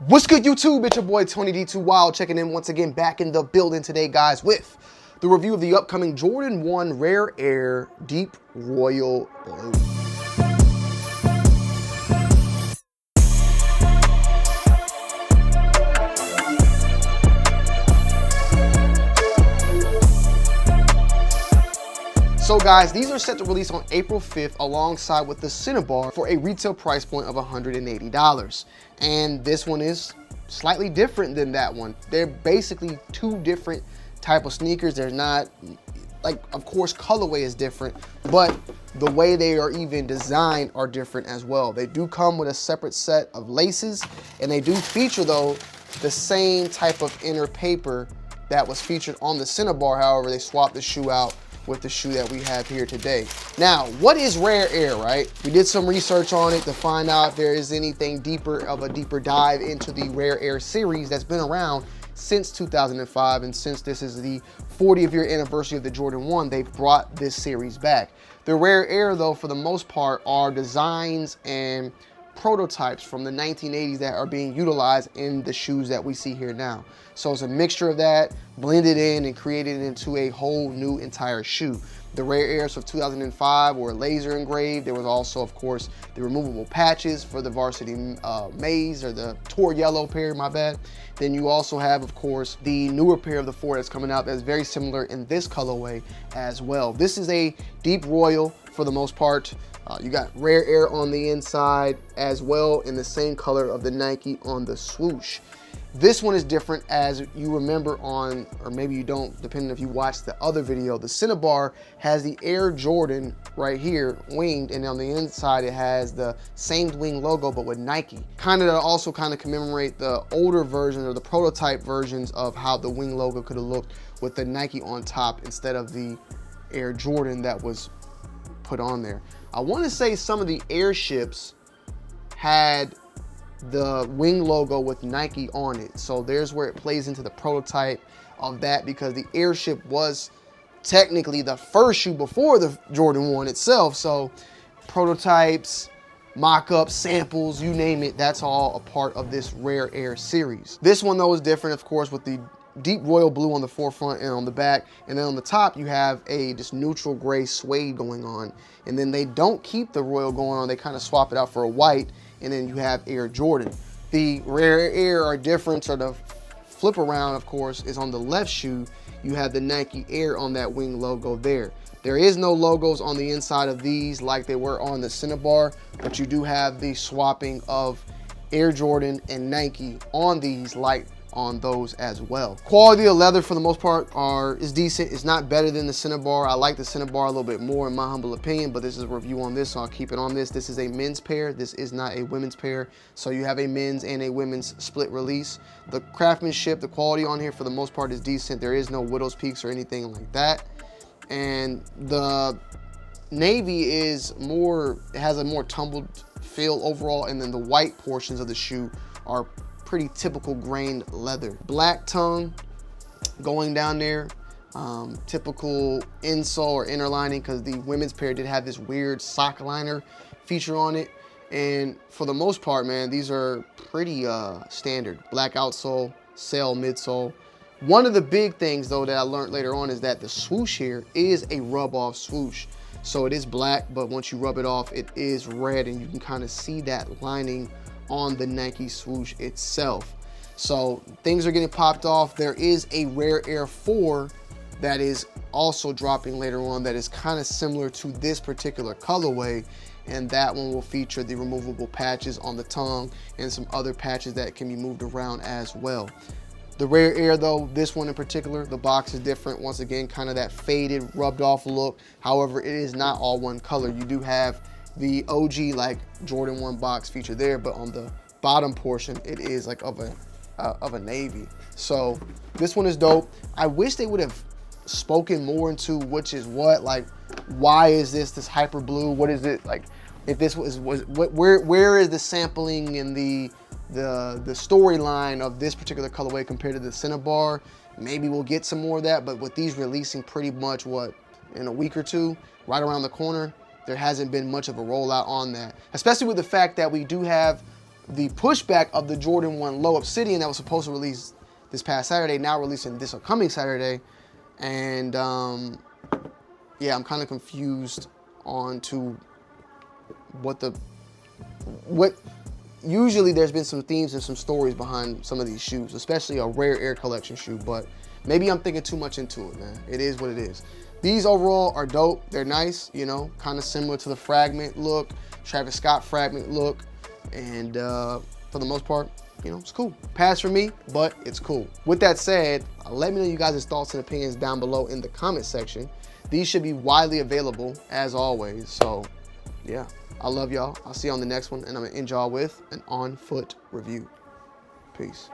What's good, YouTube? It's your boy Tony D2 Wild checking in once again, back in the building today, guys, with the review of the upcoming Jordan 1 Rare Air Deep Royal Blue. So guys, these are set to release on April 5th alongside with the Cinnabar for a retail price point of $180. And this one is slightly different than that one. They're basically two different type of sneakers. They're not, like, of course, colorway is different, but the way they are even designed are different as well. They do come with a separate set of laces, and they do feature, though, the same type of inner paper that was featured on the Cinnabar. However, they swapped the shoe out with the shoe that we have here today. Now, what is Rare Air, right? We did some research on it to find out if there is anything deeper dive into the Rare Air series that's been around since 2005, and since this is the 40th year anniversary of the Jordan 1, they've brought this series back. The Rare Air, though, for the most part, are designs and prototypes from the 1980s that are being utilized in the shoes that we see here now. So it's a mixture of that, blended in and created into a whole new entire shoe. The Rare Airs of 2005 were laser engraved. There was also, of course, the removable patches for the Varsity Maize, or the Tour Yellow pair, my bad. Then you also have, of course, the newer pair of the 4 that's coming out that's very similar in this colorway as well. This is a deep royal for the most part. You got Rare Air on the inside as well, in the same color of the Nike on the swoosh. This one is different, as you remember on, or maybe you don't, depending if you watched the other video. The Cinnabar has the Air Jordan right here, winged, and on the inside it has the same wing logo but with Nike. Also commemorate the older version, or the prototype versions, of how the wing logo could have looked with the Nike on top instead of the Air Jordan that was put on there. I want to say some of the airships had the wing logo with Nike on it, so there's where it plays into the prototype of that, because the airship was technically the first shoe before the Jordan 1 itself. So prototypes, mock-ups, samples, you name it, that's all a part of this Rare Air series. This one, though, is different, of course, with the deep royal blue on the forefront and on the back, and then on the top you have a just neutral gray suede going on. And then they don't keep the royal going on, they kind of swap it out for a white, and then you have Air Jordan. The Rare Air are different, so the flip around, of course, is on the left shoe. You have the Nike Air on that wing logo there. There is no logos on the inside of these like they were on the Cinnabar, but you do have the swapping of Air Jordan and Nike on these, like on those as well. Quality of leather for the most part is decent. It's not better than the Cinnabar. I like the Cinnabar a little bit more in my humble opinion, but this is a review on this, so I'll keep it on this. This is a men's pair. This is not a women's pair. So you have a men's and a women's split release. The craftsmanship, the quality on here for the most part is decent. There is no widow's peaks or anything like that. And the navy is more, it has a more tumbled feel overall, and then the white portions of the shoe are pretty typical grained leather. Black tongue going down there, typical insole or inner lining, because the women's pair did have this weird sock liner feature on it. And for the most part, man, these are pretty standard. Black outsole, sail midsole. One of the big things, though, that I learned later on is that the swoosh here is a rub-off swoosh. So it is black, but once you rub it off, it is red, and you can kind of see that lining on the Nike swoosh itself. So things are getting popped off. There is a Rare Air 4 that is also dropping later on that is kind of similar to this particular colorway, and that one will feature the removable patches on the tongue and some other patches that can be moved around as well. The Rare Air, though, this one in particular, the box is different. Once again, kind of that faded, rubbed off look. However, it is not all one color. You do have the OG like Jordan 1 box feature there, but on the bottom portion it is like of a navy. So this one is dope. I wish they would have spoken more into which is what, like, why is this hyper blue? What is it, like, if this was where is the sampling and the storyline of this particular colorway compared to the Cinnabar? Maybe we'll get some more of that, but with these releasing pretty much in a week or two, right around the corner, there hasn't been much of a rollout on that, especially with the fact that we do have the pushback of the Jordan 1 Low Obsidian that was supposed to release this past Saturday, now releasing this upcoming Saturday. And yeah, I'm kind of confused on to what usually there's been some themes and some stories behind some of these shoes, especially a rare air collection shoe, but maybe I'm thinking too much into it, man. It is what it is. These overall are dope. They're nice, you know, kind of similar to the Fragment look, Travis Scott Fragment look, and for the most part, you know, it's cool. Pass for me, but it's cool. With that said, let me know you guys' thoughts and opinions down below in the comment section. These should be widely available as always. So yeah, I love y'all. I'll see you on the next one, and I'm gonna end y'all with an on-foot review. Peace.